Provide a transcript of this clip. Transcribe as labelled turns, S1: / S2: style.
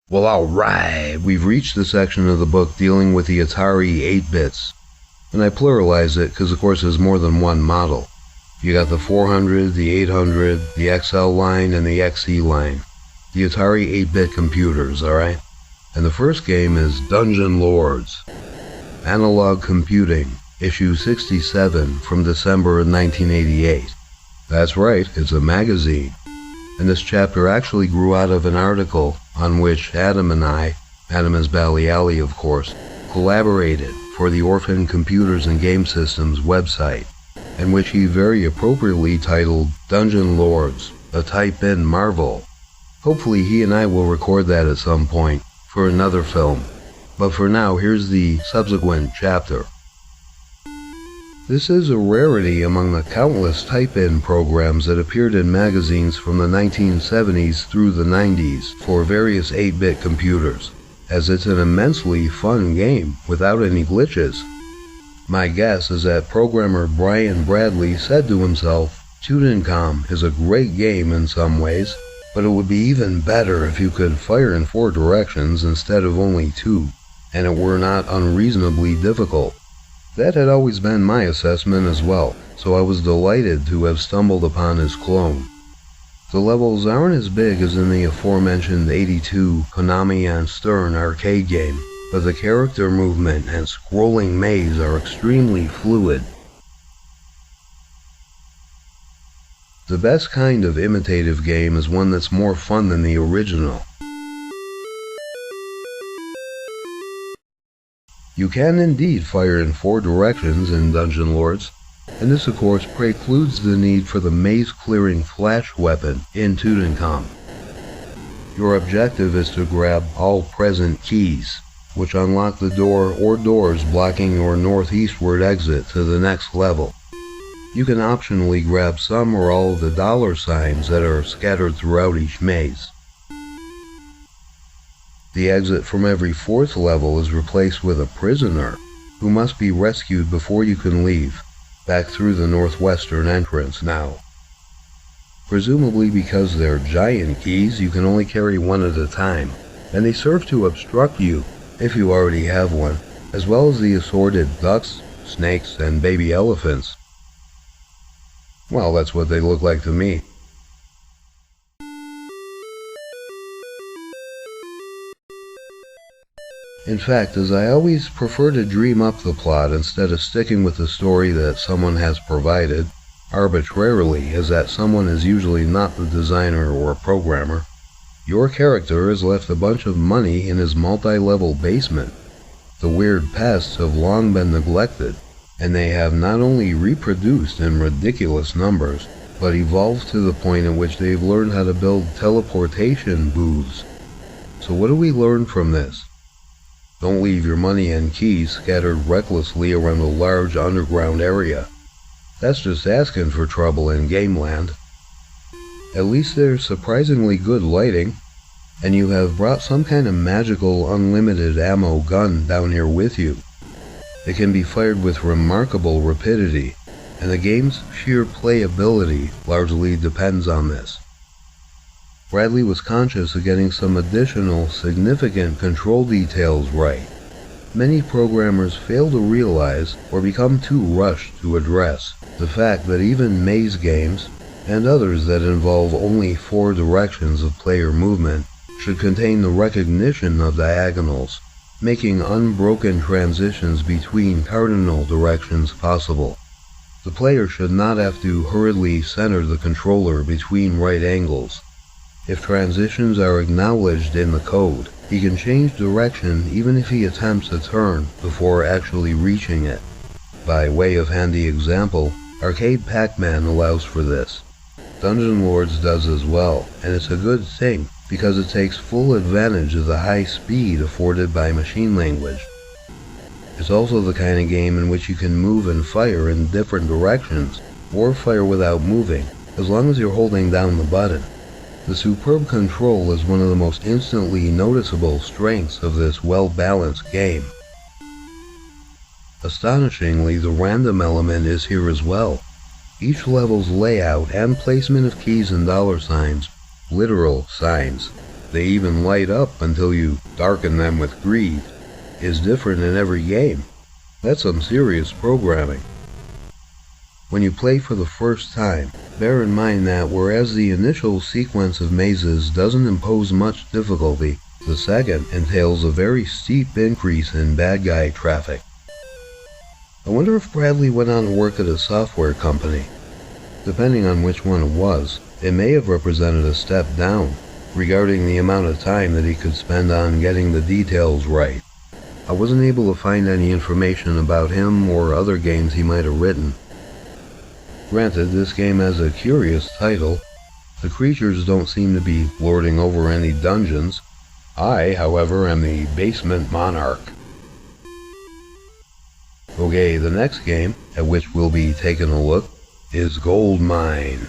S1: Well, alright, we've reached the section of the book dealing with the Atari 8-bits. And I pluralize it because, of course, there's more than one model. You got the 400, the 800, the XL line, and the XE line. The Atari 8-bit computers, alright? And the first game is DungeonLords. Analog Computing, issue 67 from December of 1988. That's right, it's a magazine. And this chapter actually grew out of an article on which Adam and I, Adam is Baliali of course, collaborated for the Orphan Computers and Game Systems website, and which he very appropriately titled DungeonLords, a type-in marvel. Hopefully he and I will record that at some point for another film, but for now here's the subsequent chapter. This is a rarity among the countless type-in programs that appeared in magazines from the 1970s through the 90s for various 8-bit computers, as it's an immensely fun game without any glitches. My guess is that programmer Brian Bradley said to himself, Tutankham is a great game in some ways, but it would be even better if you could fire in 4 directions instead of only 2, and it were not unreasonably difficult. That had always been my assessment as well, so I was delighted to have stumbled upon his clone. The levels aren't as big as in the aforementioned 82 Konami and Stern arcade game, but the character movement and scrolling maze are extremely fluid. The best kind of imitative game is one that's more fun than the original. You can indeed fire in 4 directions in DungeonLords, and this of course precludes the need for the maze-clearing flash weapon in Tutankham. Your objective is to grab all present keys, which unlock the door or doors blocking your northeastward exit to the next level. You can optionally grab some or all of the dollar signs that are scattered throughout each maze. The exit from every 4th level is replaced with a prisoner, who must be rescued before you can leave, back through the northwestern entrance now. Presumably because they're giant keys, you can only carry one at a time, and they serve to obstruct you, if you already have one, as well as the assorted ducks, snakes, and baby elephants. Well, that's what they look like to me. In fact, as I always prefer to dream up the plot instead of sticking with the story that someone has provided, arbitrarily, as that someone is usually not the designer or programmer, your character has left a bunch of money in his multi-level basement. The weird pests have long been neglected, and they have not only reproduced in ridiculous numbers, but evolved to the point at which they've learned how to build teleportation booths. So what do we learn from this? Don't leave your money and keys scattered recklessly around a large underground area. That's just asking for trouble in Gameland. At least there's surprisingly good lighting, and you have brought some kind of magical unlimited ammo gun down here with you. It can be fired with remarkable rapidity, and the game's sheer playability largely depends on this. Bradley was conscious of getting some additional significant control details right. Many programmers fail to realize or become too rushed to address the fact that even maze games, and others that involve only 4 directions of player movement, should contain the recognition of diagonals, making unbroken transitions between cardinal directions possible. The player should not have to hurriedly center the controller between right angles. If transitions are acknowledged in the code, he can change direction even if he attempts a turn before actually reaching it. By way of handy example, Arcade Pac-Man allows for this. DungeonLords does as well, and it's a good thing because it takes full advantage of the high speed afforded by machine language. It's also the kind of game in which you can move and fire in different directions, or fire without moving, as long as you're holding down the button. The superb control is one of the most instantly noticeable strengths of this well-balanced game. Astonishingly, the random element is here as well. Each level's layout and placement of keys and dollar signs, literal signs, they even light up until you darken them with greed, is different in every game. That's some serious programming. When you play for the first time, bear in mind that whereas the initial sequence of mazes doesn't impose much difficulty, the second entails a very steep increase in bad guy traffic. I wonder if Bradley went on to work at a software company. Depending on which one it was, it may have represented a step down regarding the amount of time that he could spend on getting the details right. I wasn't able to find any information about him or other games he might have written. Granted, this game has a curious title. The creatures don't seem to be lording over any dungeons. I, however, am the basement monarch. Okay, the next game, at which we'll be taking a look, is Gold Mine.